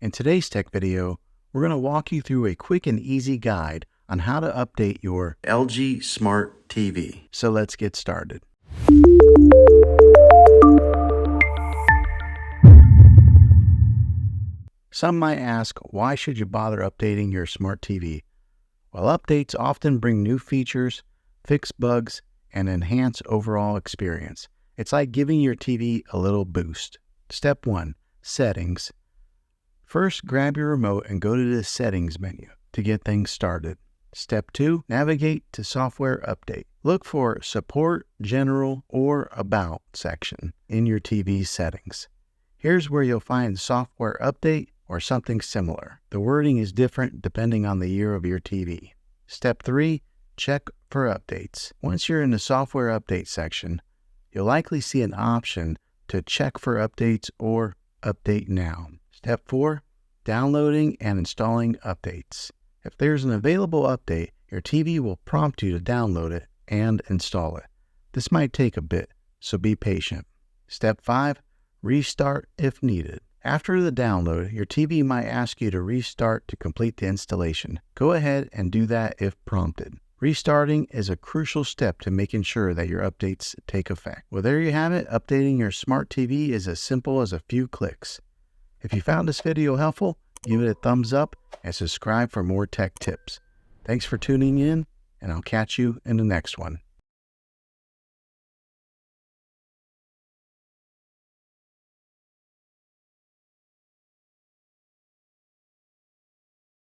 In today's tech video, we're going to walk you through a quick and easy guide on how to update your LG Smart TV. So let's get started. Some might ask, why should you bother updating your smart TV? Well, updates often bring new features, fix bugs, and enhance overall experience. It's like giving your TV a little boost. Step 1. Settings. First, grab your remote and go to the Settings menu to get things started. Step 2. Navigate to Software Update. Look for Support, General, or About section in your TV settings. Here's where you'll find Software Update or something similar. The wording is different depending on the year of your TV. Step 3. Check for updates. Once you're in the Software Update section, you'll likely see an option to check for updates or Update Now. Step 4. Downloading and installing updates. If there's an available update, your TV will prompt you to download it and install it. This might take a bit, so be patient. Step 5. Restart if needed. After the download, your TV might ask you to restart to complete the installation. Go ahead and do that if prompted. Restarting is a crucial step to making sure that your updates take effect. Well, there you have it. Updating your smart TV is as simple as a few clicks. If you found this video helpful, give it a thumbs up and subscribe for more tech tips. Thanks for tuning in, and I'll catch you in the next one.